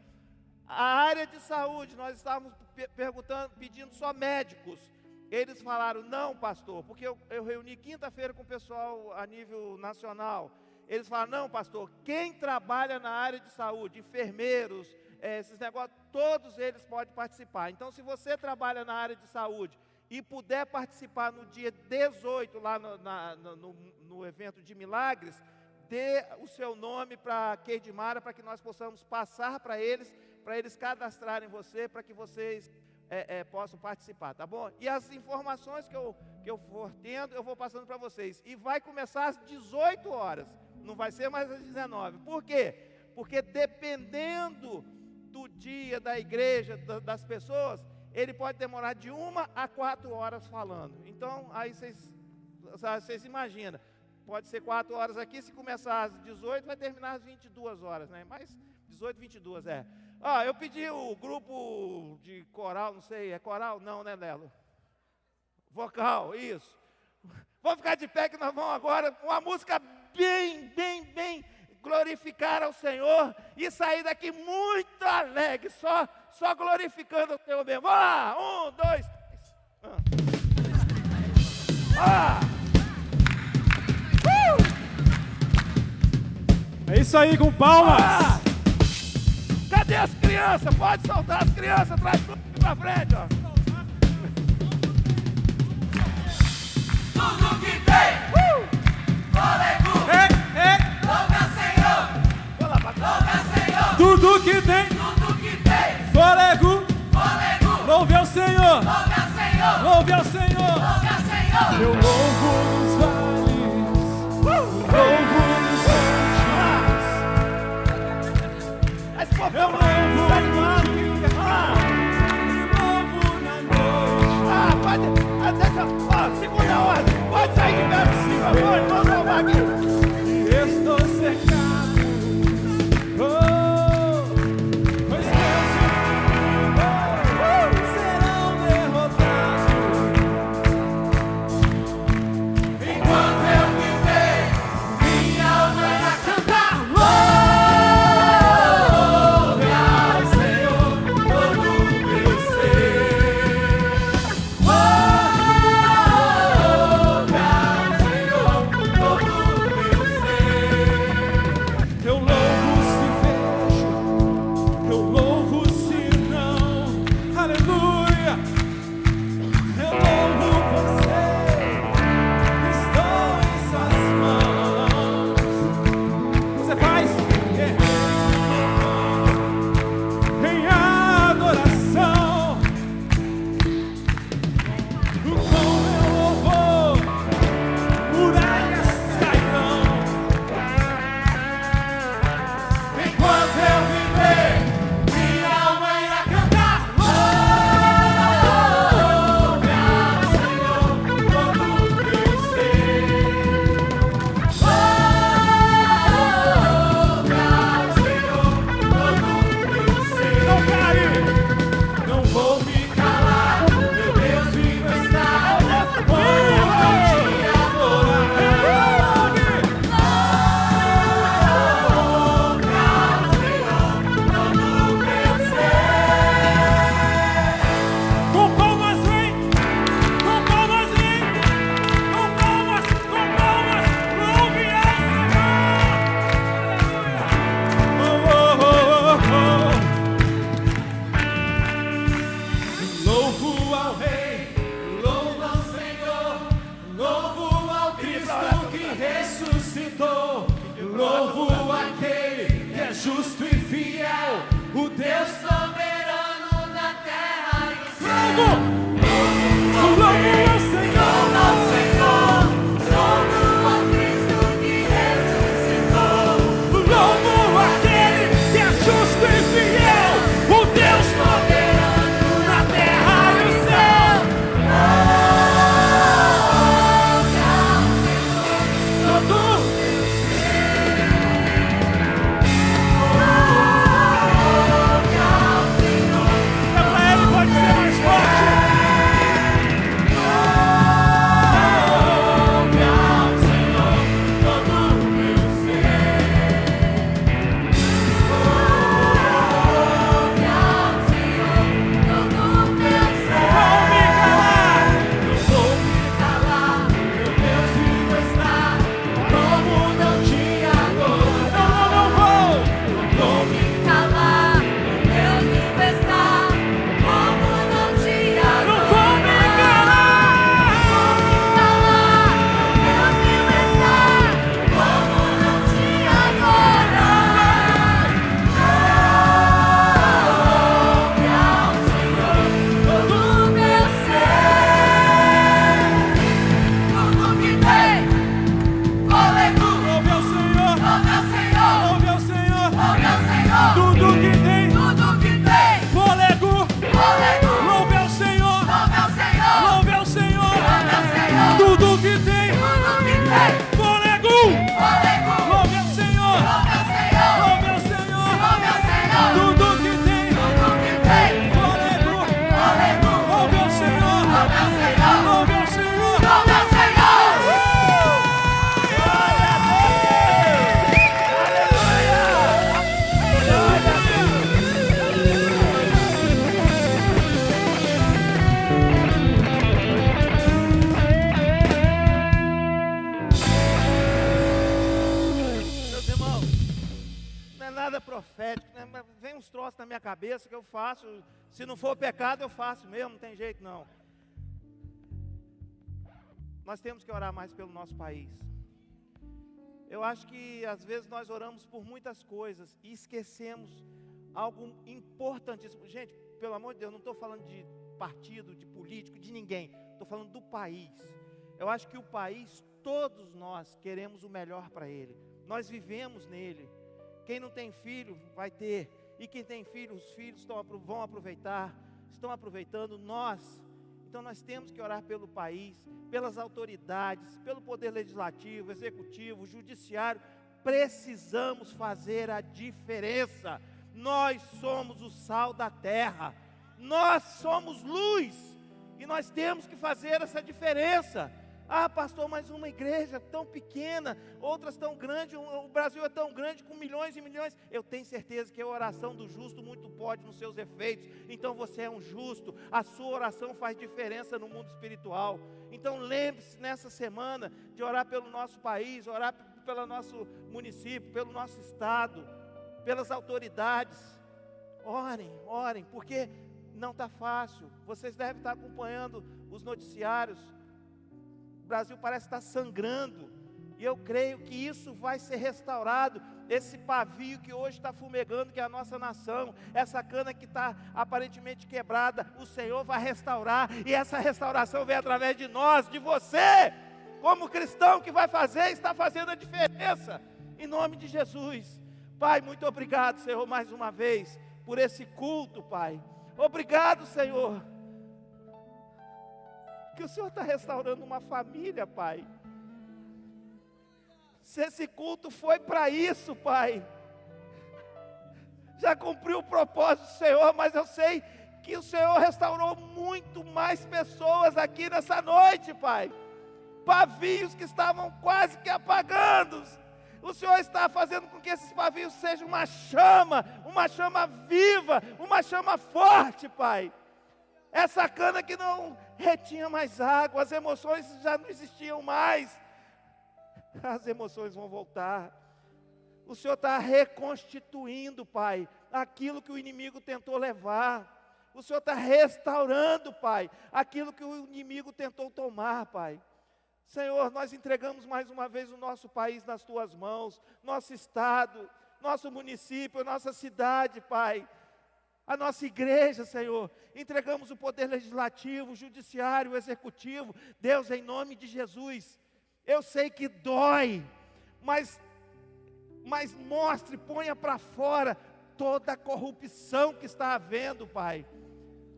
a área de saúde, nós estávamos pedindo só médicos. Eles falaram, não, pastor, porque eu reuni quinta-feira com o pessoal a nível nacional. Eles falaram, não, pastor, quem trabalha na área de saúde, enfermeiros, esses negócios, todos eles podem participar. Então, se você trabalha na área de saúde e puder participar no dia 18, lá no evento de milagres, dê o seu nome para a Keidimara, para que nós possamos passar para eles cadastrarem você, para que vocês possam participar, tá bom? E as informações que eu for tendo, eu vou passando para vocês. E vai começar às 18 horas. Não vai ser mais às 19. Por quê? Porque dependendo do dia, da igreja, das pessoas, ele pode demorar de 1 a 4 horas falando. Então, aí vocês imaginam. Pode ser 4 horas aqui, se começar às 18, vai terminar às 22 horas, né? Mas 18, 22, eu pedi o grupo de coral, não sei, é coral? Não, né, Lelo? Vocal, isso. Vamos ficar de pé que nós vamos agora com uma música bem glorificar ao Senhor e sair daqui muito alegre, só glorificando o Senhor mesmo. Vamos lá, 1, 2, 3. É isso aí, com palmas. Cadê as crianças? Pode soltar as crianças, traz tudo pra frente, ó. Tudo que tem, fôlego, louve ao Senhor, louve ao Senhor. Tudo que tem, fôlego, louve ao Senhor, louve ao Senhor. Eu louvo nos vales, louvo nos montes. Eu louvo no mar, louvo na noite. Deixa, segunda ordem, pode sair de perto de cima, louvo aquele que é justo e fiel, o Deus soberano na terra e no céu. Louvo ao Senhor, louvo ao Cristo que ressuscitou, louvo aquele que é justo e fiel, o Deus soberano na terra e no céu. Pode ser mais forte. Profético, né? Mas vem uns troços na minha cabeça que eu faço, se não for pecado eu faço mesmo, não tem jeito não. Nós temos que orar mais pelo nosso país. Eu acho que às vezes nós oramos por muitas coisas e esquecemos algo importantíssimo. Gente, pelo amor de Deus, não estou falando de partido, de político, de ninguém, estou falando do país. Eu acho que o país, todos nós queremos o melhor para ele, nós vivemos nele. Quem não tem filho vai ter, e quem tem filho, os filhos vão aproveitar, estão aproveitando, então nós temos que orar pelo país, pelas autoridades, pelo poder legislativo, executivo, judiciário. Precisamos fazer a diferença. Nós somos o sal da terra, nós somos luz, e nós temos que fazer essa diferença. Ah, pastor, mas uma igreja tão pequena, outras tão grandes, o Brasil é tão grande, com milhões e milhões. Eu tenho certeza que a oração do justo muito pode nos seus efeitos. Então você é um justo, a sua oração faz diferença no mundo espiritual. Então lembre-se nessa semana de orar pelo nosso país, orar pelo nosso município, pelo nosso estado, pelas autoridades. Orem, porque não está fácil. Vocês devem estar acompanhando os noticiários. O Brasil parece estar sangrando, e eu creio que isso vai ser restaurado. Esse pavio que hoje está fumegando, que é a nossa nação, essa cana que está aparentemente quebrada, o Senhor vai restaurar, e essa restauração vem através de nós, de você, como cristão que vai fazer, está fazendo a diferença, em nome de Jesus. Pai, muito obrigado, Senhor, mais uma vez, por esse culto, Pai. Obrigado, Senhor, que o Senhor está restaurando uma família, Pai. Se esse culto foi para isso, Pai, já cumpriu o propósito do Senhor, mas eu sei que o Senhor restaurou muito mais pessoas aqui nessa noite, Pai. Pavios que estavam quase que apagando, o Senhor está fazendo com que esses pavios sejam uma chama viva, uma chama forte, Pai. Essa cana que não retinha mais água, as emoções já não existiam mais, as emoções vão voltar. O Senhor está reconstituindo, Pai, aquilo que o inimigo tentou levar. O Senhor está restaurando, Pai, aquilo que o inimigo tentou tomar, Pai. Senhor, nós entregamos mais uma vez o nosso país nas Tuas mãos, nosso estado, nosso município, nossa cidade, Pai. A nossa igreja, Senhor, entregamos o poder legislativo, o judiciário, o executivo. Deus, em nome de Jesus, eu sei que dói, mas mostre, ponha para fora toda a corrupção que está havendo, Pai.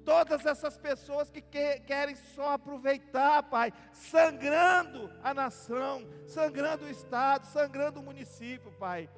Todas essas pessoas que querem só aproveitar, Pai, sangrando a nação, sangrando o estado, sangrando o município, Pai.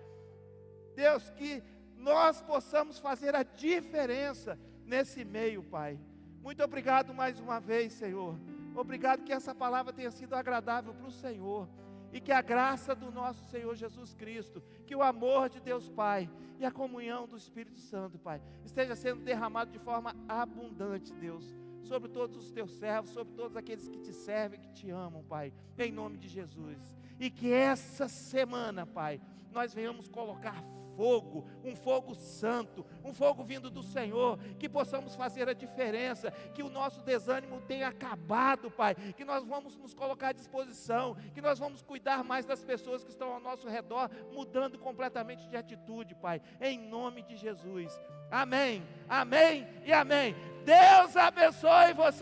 Deus, que nós possamos fazer a diferença nesse meio, Pai. Muito obrigado mais uma vez, Senhor. Obrigado que essa palavra tenha sido agradável para o Senhor. E que a graça do nosso Senhor Jesus Cristo, que o amor de Deus Pai e a comunhão do Espírito Santo, Pai, esteja sendo derramado de forma abundante, Deus, sobre todos os teus servos, sobre todos aqueles que te servem, que te amam, Pai, em nome de Jesus. E que essa semana, Pai, nós venhamos colocar fogo, um fogo santo, um fogo vindo do Senhor, que possamos fazer a diferença, que o nosso desânimo tenha acabado, Pai, que nós vamos nos colocar à disposição, que nós vamos cuidar mais das pessoas que estão ao nosso redor, mudando completamente de atitude, Pai, em nome de Jesus. Amém, amém e amém. Deus abençoe você.